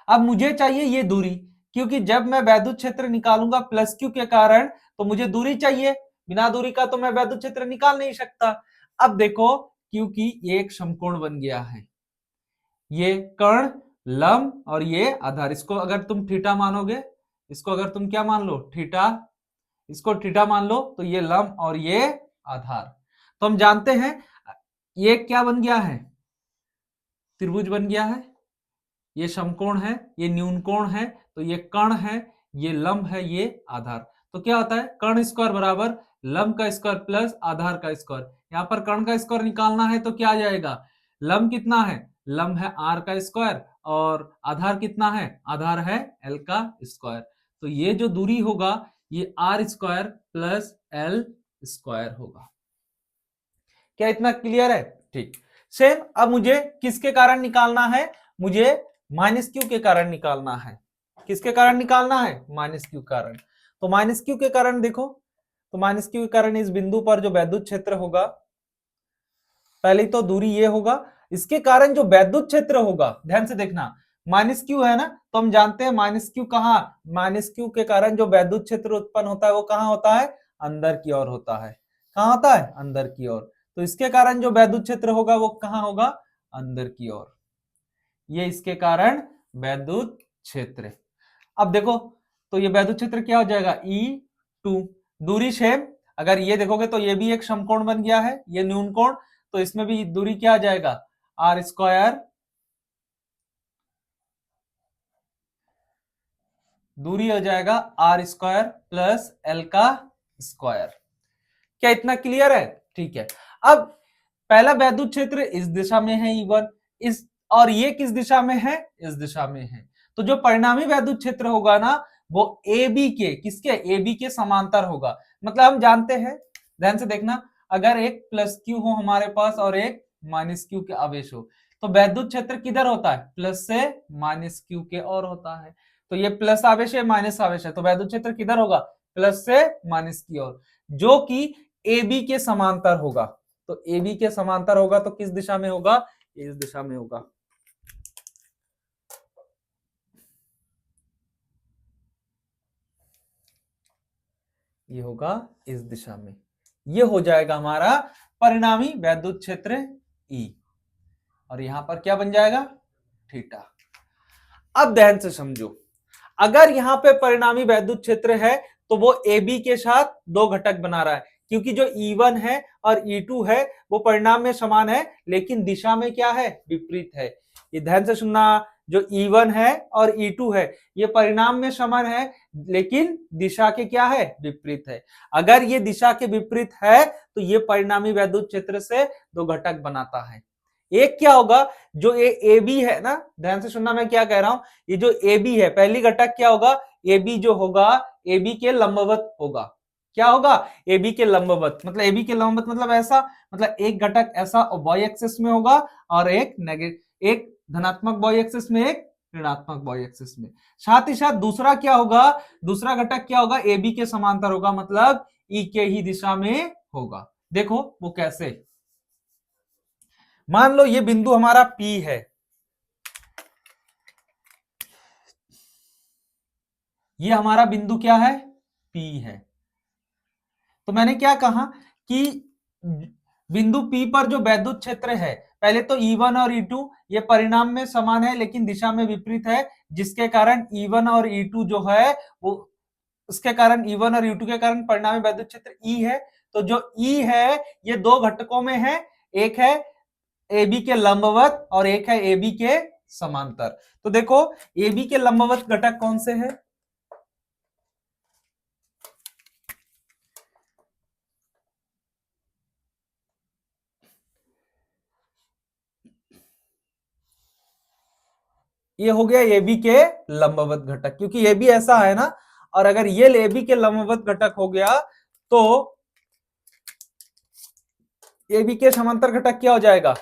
S1: अब मुझे चाहिए ये दूरी, क्योंकि जब मैं वैद्युत क्षेत्र निकालूंगा +q के कारण तो मुझे दूरी चाहिए, बिना दूरी का तो मैं वैद्युत क्षेत्र निकाल नहीं सकता। अब देखो, क्योंकि ये एक समकोण बन गया है, ये कर्ण, लंब और ये आधार, इसको अगर तुम थीटा मानोगे, इसको अगर तुम क्या मान लो? थीटा, इसको थीटा मान लो, तो ये लंब और ये आधार। तो हम जानते हैं ये क्या बन गया है? त्रिभुज बन गया है। ये समकोण है, ये न्यून कोण है, तो ये कर्ण है, ये लंब है, ये आधार। तो क्या होता है? कर्ण स्क्वायर बराबर लंब का स्क्वायर प्लस आधार का स्क्वायर। यहां पर कर्ण का स्क्वायर निकालना है तो क्या आ जाएगा? लंब कितना है? लंब है r का स्क्वायर, और आधार कितना है? आधार है l का स्क्वायर। तो ये जो दूरी होगा ये r square plus l square होगा। क्या इतना क्लियर है? ठीक। सेम अब मुझे किसके कारण निकालना है? मुझे -q के कारण निकालना है। किसके कारण निकालना है? -q कारण। तो -q के कारण देखो, तो -q के कारण इस बिंदु पर जो वैद्युत क्षेत्र होगा, पहले तो दूरी ये होगा, इसके कारण जो वैद्युत क्षेत्र होगा, ध्यान से देखना, -q है ना, तो हम जानते हैं -q कहां? -q के कारण जो वैद्युत क्षेत्र उत्पन्न होता है वो कहां होता है? अंदर की ओर होता है। कहां होता है? अंदर की ओर। तो इसके कारण जो वैद्युत क्षेत्र होगा वो कहां होगा? अंदर की ओर। ये इसके कारण वैद्युत क्षेत्र। अब देखो, तो ये वैद्युत क्षेत्र क्या हो जाएगा? E2। दूरी सेम, अगर ये देखोगे तो ये भी एक समकोण बन गया है, ये न्यून कोण, तो इसमें भी दूरी क्या आ जाएगा? r स्क्वायर, दूरी हो जाएगा r स्क्वायर प्लस l का स्क्वायर। क्या इतना क्लियर है? ठीक है। अब पहला वैद्युत क्षेत्र इस दिशा में है E1, इस, और ये किस दिशा में है? इस दिशा में है। तो जो परिणामी वैद्युत क्षेत्र होगा ना, वो AB के, किसके? AB के समांतर होगा। मतलब हम जानते हैं, ध्यान से देखना, अगर एक +q हो हमारे पास और एक -q के आवेश हो, तो वैद्युत क्षेत्र किधर होता है? प्लस से -q के और होता है। तो ये प्लस आवेश है, माइनस आवेश है, तो वैद्युत क्षेत्र किधर होगा? प्लस से माइनस की ओर, जो कि AB के समांतर होगा। तो AB के समांतर होगा तो किस दिशा में होगा? इस दिशा में होगा। ये होगा इस दिशा में। ये हो जाएगा हमारा परिणामी वैद्युत क्षेत्र E, और यहां पर क्या बन जाएगा? थीटा। अब ध्यान से समझो, अगर यहां पे परिणामी वैद्युत क्षेत्र है तो वो AB के साथ दो घटक बना रहा है, क्योंकि जो E1 है और E2 है वो परिणाम में समान है लेकिन दिशा में क्या है? विपरीत है। ये ध्यान से सुनना, जो E1 है और E2 है ये परिणाम में समान है लेकिन दिशा के क्या है, विपरीत है। अगर ये दिशा के विपरीत है तो ये परिणामी वैद्युत क्षेत्र से दो घटक बनाता है। एक क्या होगा, जो ये ए बी है ना, ध्यान से सुनना मैं क्या कह रहा हूं, ये जो ए बी है पहली घटक क्या होगा, ए बी जो होगा ए बी के लंबवत होगा। क्या होगा, ए बी के लंबवत, मतलब ए बी के लंबवत मतलब ऐसा, मतलब एक घटक ऐसा वाई एक्सिस में होगा और एक नेगेटिव, एक धनात्मक वाई एक्सिस में, एक ऋणात्मक वाई एक्सिस में। साथ ही साथ दूसरा क्या होगा, दूसरा घटक क्या होगा, ए बी के समांतर होगा, मतलब ई के ही दिशा में होगा। देखो वो कैसे, मान लो ये बिंदु हमारा P है, ये हमारा बिंदु क्या है, P है। तो मैंने क्या कहा कि बिंदु P पर जो वैद्युत क्षेत्र है, पहले तो E1 और E2 ये परिणाम में समान है लेकिन दिशा में विपरीत है, जिसके कारण E1 और E2 जो है वो, उसके कारण E1 और E2 के कारण परिणामी वैद्युत क्षेत्र E है। तो जो E है ये दो घटकों में है, एक है AB के लंबवत और एक है AB के समांतर। तो देखो AB के लंबवत घटक कौन से है, ये हो गया AB के लंबवत घटक, क्योंकि AB ऐसा है ना, और अगर ये AB के लंबवत घटक हो गया तो AB के समांतर घटक क्या हो जाएगा,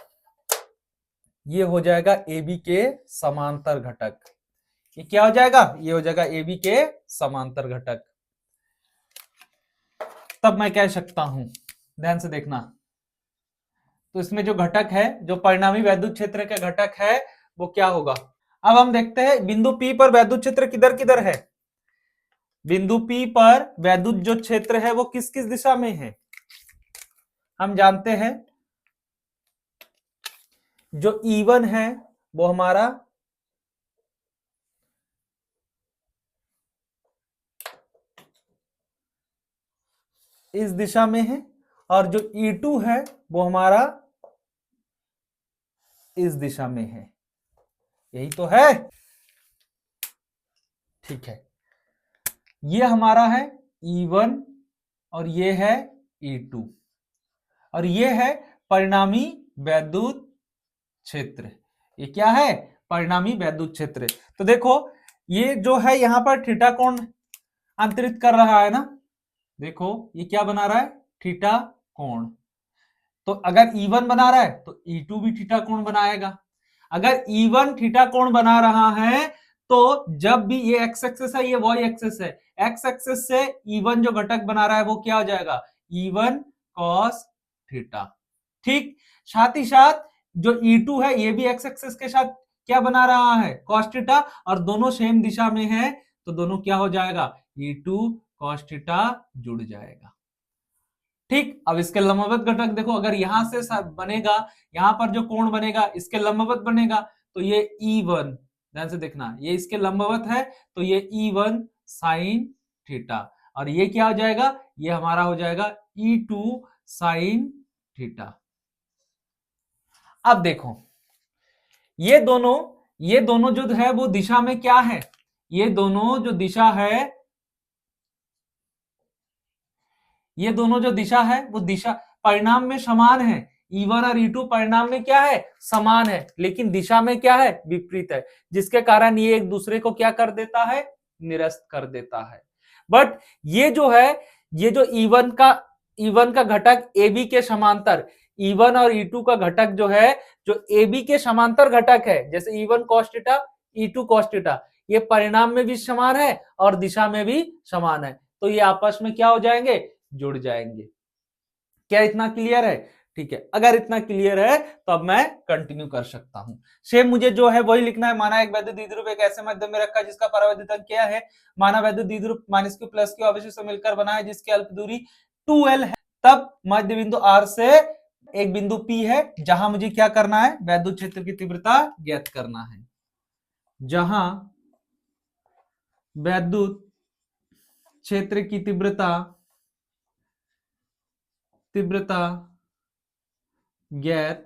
S1: ये हो जाएगा AB के समांतर घटक। ये क्या हो जाएगा, ये हो जाएगा AB के समांतर घटक। तब मैं कह सकता हूं, ध्यान से देखना, तो इसमें जो घटक है, जो परिणामी वैद्युत क्षेत्र का घटक है वो क्या होगा। अब हम देखते हैं बिंदु P पर वैद्युत क्षेत्र किधर किधर है, बिंदु P पर वैद्युत जो क्षेत्र है वो किस किस दिशा में है, हम जानते हैं जो E1 है वो हमारा इस दिशा में है, और जो E2 है वो हमारा इस दिशा में है, यही तो है, ठीक है। ये हमारा है E1 और ये है E2 और ये है परिणामी वैद्युत क्षेत्र। ये क्या है, परिणामी वैद्युत क्षेत्र। तो देखो ये जो है यहां पर थीटा कोण अंतरित कर रहा है ना, देखो ये क्या बना रहा है, थीटा कोण। तो अगर E1 बना रहा है तो E2 भी थीटा कोण बनाएगा। अगर E1 थीटा कोण बना रहा है तो जब भी ये एक्स एक्सिस है, ये वाई एक्सिस है, एक्स एक्सिस से E1 जो घटक बना रहा है वो क्या हो जाएगा, E1 cos थीटा। ठीक, साथ ही साथ जो E2 है ये भी एक्स एक्सिस के साथ क्या बना रहा है, cos थीटा, और दोनों सेम दिशा में है तो दोनों क्या हो जाएगा, E2 cos थीटा जुड़ जाएगा। ठीक, अब इसके लंबवत घटक देखो, अगर यहां से बनेगा, यहां पर जो कोण बनेगा इसके लंबवत बनेगा, तो ये E1, ध्यान से देखना, ये इसके लंबवत है तो ये E1 साइन थीटा, और ये क्या हो जाएगा, ये हमारा हो जाएगा E2 साइन थीटा। अब देखो ये दोनों जो है वो दिशा में क्या है, ये दोनों जो दिशा है, ये दोनों जो दिशा है वो दिशा परिणाम में समान है, E1 और E2 परिणाम में क्या है, समान है, लेकिन दिशा में क्या है, विपरीत है, जिसके कारण ये एक दूसरे को क्या कर देता है, निरस्त कर देता है। बट ये जो है, ये जो E1 का घटक AB के समांतर, E1 और E2 का घटक जो है, जो AB के समांतर घटक है, जैसे E1 cos theta, E2 cos theta, ये परिणाम में भी समान है और दिशा में भी समान है, तो ये आपस में क्या हो जाएंगे, जुड़ जाएंगे। क्या इतना क्लियर है, ठीक है। अगर इतना क्लियर है तो अब मैं कंटिन्यू कर सकता हूं। सेम मुझे जो है वही लिखना है, माना एक वैद्युत द्विध्रुव एक ऐसे माध्यम में रखा जिसका परावैद्युत अंक क्या है, माना वैद्युत द्विध्रुव -q +q आवेशों से मिलकर बना है जिसकी अल्प दूरी 2l है, तब मध्य बिंदु R से एक बिंदु P है जहां मुझे क्या करना है, वैद्युत क्षेत्र की तीव्रता ज्ञात करना है। जहां वैद्युत क्षेत्र की तीव्रता ज्ञात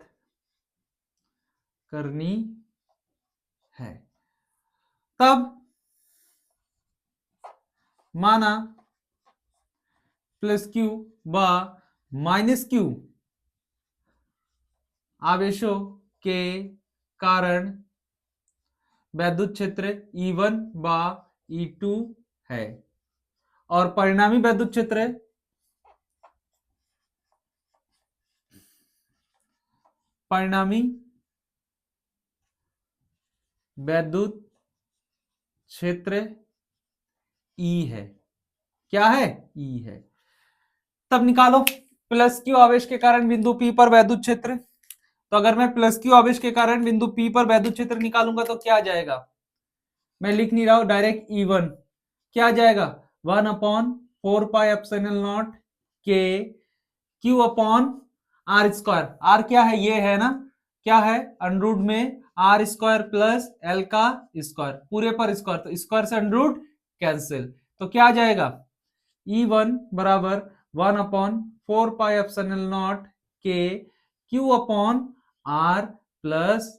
S1: करनी है। तब माना प्लस क्यू व माइनस क्यू आवेशों के कारण वैद्युत क्षेत्र E1 व E2 है और परिणामी वैद्युत क्षेत्र परिणामी वैद्युत क्षेत्र E है। क्या है? E है। तब निकालो प्लस क्यू आवेश के कारण बिंदु P पर वैद्युत क्षेत्र। तो अगर मैं प्लस क्यू आवेश के कारण बिंदु P पर वैद्युत क्षेत्र निकालूंगा तो क्या आ जाएगा? मैं लिख नहीं रहा हूं, डायरेक्ट E1 क्या आ जाएगा? 1/4 pi epsilon naught K Q upon R square. R क्या है? ये है ना, क्या है? अंडरूट में आर स्क्वायर प्लस एल का स्क्वायर, पूरे पर स्क्वायर, तो स्क्वायर से अंडरूट कैंसिल, तो क्या आ जाएगा? E1 बराबर 1/4 pi epsilon naught K Q upon R plus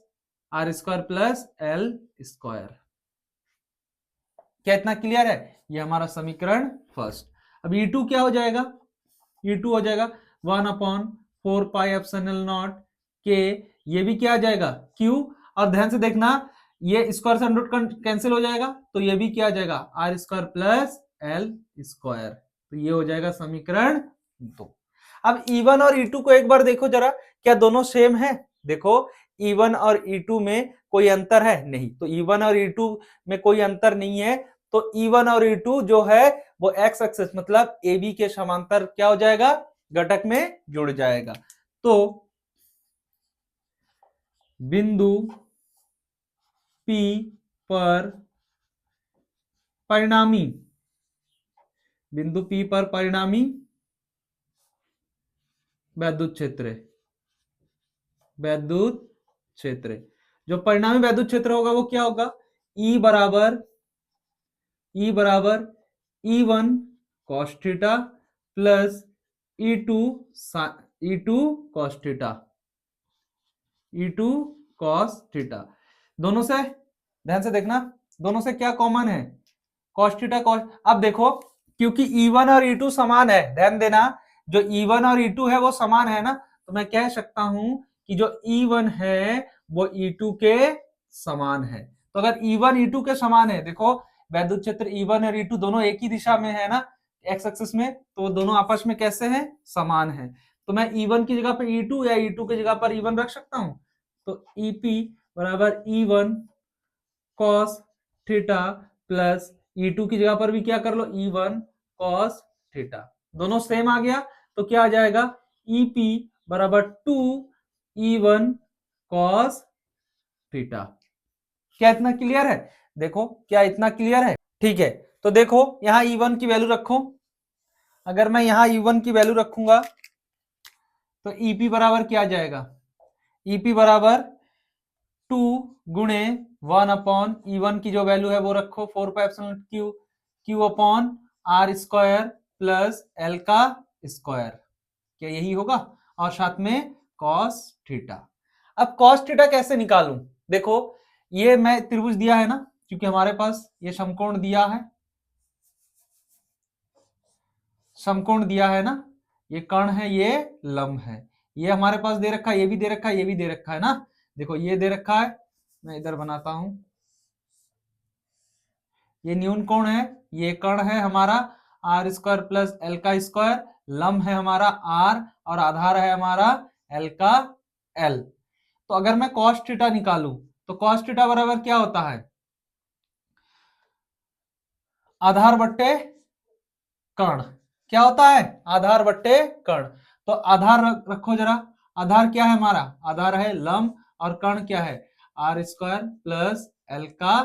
S1: R square plus L square. क्या इतना क्लियर है? ये हमारा समीकरण फर्स्ट। अब E2 क्या हो जाएगा? E2 हो जाएगा 1/4 पाई एप्सिलॉन नॉट के, ये भी क्या आ जाएगा? Q, और ध्यान से देखना ये स्क्वायर से अंडर कैंसिल हो जाएगा, तो ये भी क्या आ जाएगा? R square plus L square. तो ये हो जाएगा समीकरण 2। अब E1 और E2 को एक बार देखो जरा, क्या दोनों सेम है? देखो E1 और E2 में कोई अंतर है? नहीं। तो E1 और E2 में कोई अंतर नहीं है, तो E1 और E2 जो है वो एक्स एक्सिस मतलब AB के समांतर क्या हो जाएगा? घटक में जुड़ जाएगा। तो बिंदु P पर परिणामी, बिंदु P पर परिणामी वैद्युत क्षेत्र, वैद्युत क्षेत्र, जो परिणामी वैद्युत क्षेत्र होगा वो क्या होगा? E बराबर E1 cos theta plus E2 cos theta, E2 cos theta. दोनों से ध्यान से देखना, दोनों से क्या कॉमन है? cos theta cos। अब देखो क्योंकि E1 और E2 समान है, ध्यान देना, जो E1 और E2 है वो समान है ना, तो मैं कह सकता हूं कि जो E1 है वो E2 के समान है। तो अगर E1 E2 के समान है, देखो वैद्युत क्षेत्र E1 और E2 दोनों एक ही दिशा में है ना, एक्स एक्सिस में, तो दोनों आपस में कैसे हैं? समान है। तो मैं E1 की जगह पर E2 या E2 की जगह पर E1 रख सकता हूं। तो EP बराबर E1 cos theta plus E2 की जगह पर भी क्या कर लो? E1 cos थीटा, दोनों सेम आ गया, तो क्या आ जाएगा? EP बराबर 2E1 cos थीटा। क्या इतना क्लियर है? देखो क्या इतना क्लियर है? ठीक है, तो देखो यहां E1 की वैल्यू रखो। अगर मैं यहां E1 की वैल्यू रखूंगा तो EP बराबर क्या आ जाएगा? EP बराबर 2 गुणे 1/E1 की जो वैल्यू है वो रखो 4 pi epsilon Q, Q upon R square plus L का स्क्वायर, क्या यही होगा? और साथ में cos थीटा। अब cos थीटा कैसे निकालूं? देखो ये मैं त्रिभुज दिया है ना, क्योंकि हमारे पास ये समकोण दिया है, समकोण दिया है ना, ये कर्ण है, ये लंब है, ये हमारे पास दे रखा है, ये भी दे रखा है, ये भी दे रखा है ना। देखो ये दे रखा है, मैं इधर बनाता हूं, ये न्यून कोण है, ये कर्ण है हमारा आर स्क्वायर प्लस एल का स्क्वायर, लंब है हमारा आर और आधार है हमारा एल का एल। तो अगर मैं cos थीटा निकालूं तो cos थीटा बराबर क्या होता है? आधार बट्टे कर्ण। क्या होता है? आधार बट्टे कर्ण। तो आधार रखो जरा, आधार क्या है हमारा? आधार है लंब, और कर्ण क्या है? आर स्क्वायर प्लस एल का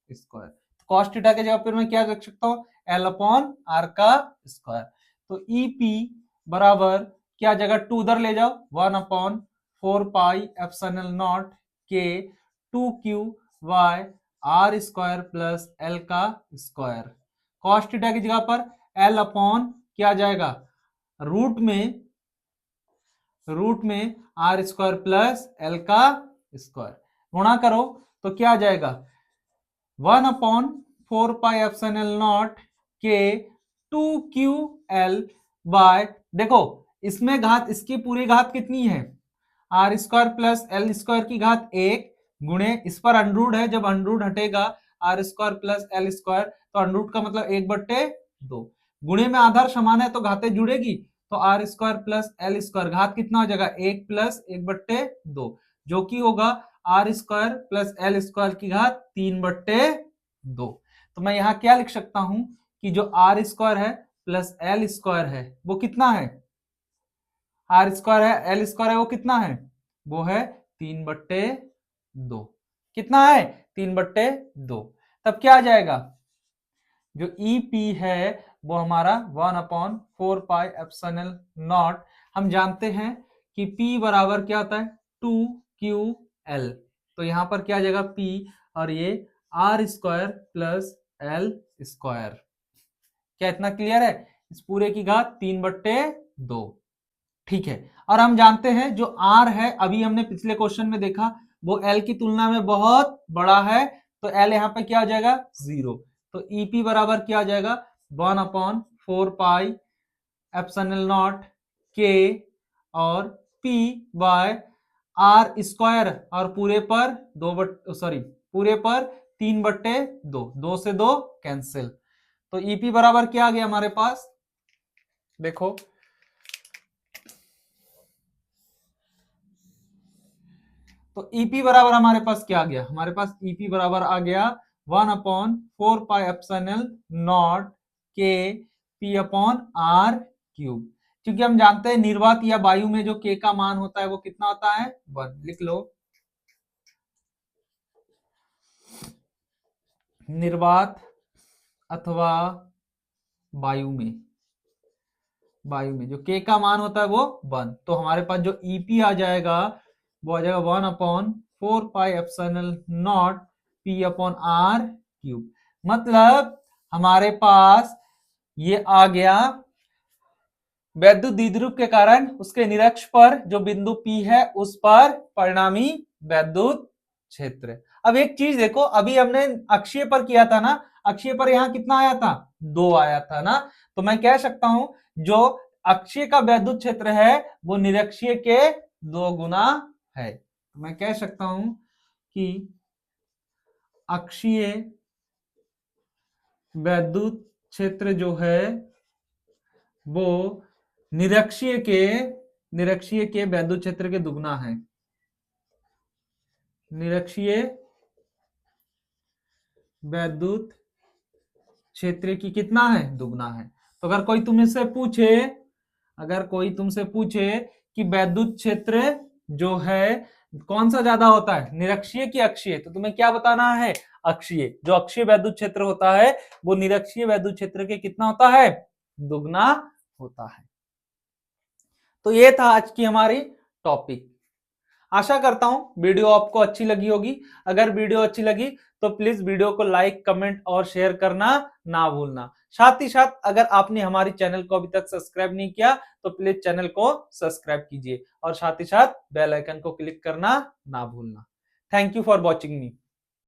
S1: स्क्वायर। cos थीटा के जगह पर मैं क्या रख सकता हूँ? एल अपॉन आर का स्क्वायर। तो EP बराबर क्या जगह 2 उधर ले जाओ, 1/4 pi epsilon naught K 2Q by R square plus L का स्क्वायर। cos थीटा की जगह पर एल अपॉन क्या जाएगा? रूट में आर स्क्वायर प्लस एल का स्क्वायर, गुणा करो तो क्या आ जाएगा? 1/4πε0 के 2ql बाय, देखो इसमें घात, इसकी पूरी घात कितनी है, R square plus L square की घात 1 गुणे, इस पर अंडरूट है, जब अंडरूट हटेगा R square plus L square, तो अंडरूट का मतलब 1/2, गुणे में आधार समान है तो घातें जुड़ेगी, तो R square plus L square घात कितना हो जाएगा 1 प्लस 1/2, जो कि होगा R square plus L square की घात 3/2। तो मैं यहाँ क्या लिख सकता हूं कि जो आर स्क्वायर है प्लस एल स्क्वायर है वो कितना है, आर स्क्वायर है एल स्क्वायर है वो कितना है, वो है 3/2। कितना है 3/2। तब क्या आ जाएगा, जो ई पी है वो हमारा 1/4πε0, हम जानते हैं कि P बराबर क्या होता है 2ql, तो यहां पर क्या आ जाएगा P, और ये R square plus L square. क्या इतना क्लियर है, इस पूरे की घात 3/2, ठीक है। और हम जानते हैं जो R है, अभी हमने पिछले क्वेश्चन में देखा, वो L की तुलना में बहुत बड़ा है, तो L यहाँ पे क्या हो जाएगा 0, तो EP बराबर क्या हो जाएगा 1/4πε0 K और P बाय आर स्क्वायर, और पूरे पर 3/2, 2 से 2 कैंसिल, तो EP बराबर क्या आ गया हमारे पास, देखो तो EP बराबर हमारे पास क्या आ गया, हमारे पास EP बराबर आ गया 1/4πε0 K P upon R cube, क्योंकि हम जानते हैं निर्वात या वायु में जो K का मान होता है वो कितना होता है 1, लिख लो, निर्वात अथवा वायु में जो K का मान होता है वो 1, तो हमारे पास जो EP आ जाएगा वो आ जाएगा 1/4πε0 P अपॉन R क्यूब, मतलब हमारे पास ये आ गया वैद्युत द्विध्रुव के कारण उसके निरक्ष पर जो बिंदु P है उस पर परिणामी वैद्युत क्षेत्र। अब एक चीज देखो, अभी हमने अक्षीय पर किया था ना, अक्षीय पर यहाँ कितना आया था 2 आया था ना, तो मैं कह सकता हूं जो अक्षीय का वैद्युत क्षेत्र है वो निरक्षीय के 2 गुना है, तो मैं कह सकता हूं कि अक्षीय वैद्युत क्षेत्र जो है वो निरक्षीय के वैद्युत क्षेत्र के दुगना है, निरक्षीय वैद्युत क्षेत्र की कितना है दुगना है। तो अगर कोई तुमसे पूछे कि वैद्युत क्षेत्र जो है कौन सा ज्यादा होता है, निरक्षीय की अक्षीय, तो तुम्हें क्या बताना है, अक्षीय, जो अक्षीय वैद्युत क्षेत्र होता है वो निरक्षीय वैद्युत क्षेत्र के कितना होता है दुगना होता है। तो ये था आज की हमारी टॉपिक, आशा करता हूं वीडियो आपको अच्छी लगी होगी। अगर वीडियो अच्छी लगी तो प्लीज वीडियो को लाइक, कमेंट और शेयर करना ना भूलना। साथ ही साथ अगर आपने हमारी चैनल को अभी तक सब्सक्राइब नहीं किया तो प्लीज चैनल को सब्सक्राइब कीजिए और साथ ही साथ बेल आइकन को क्लिक करना ना भूलना। Thank you for watching me.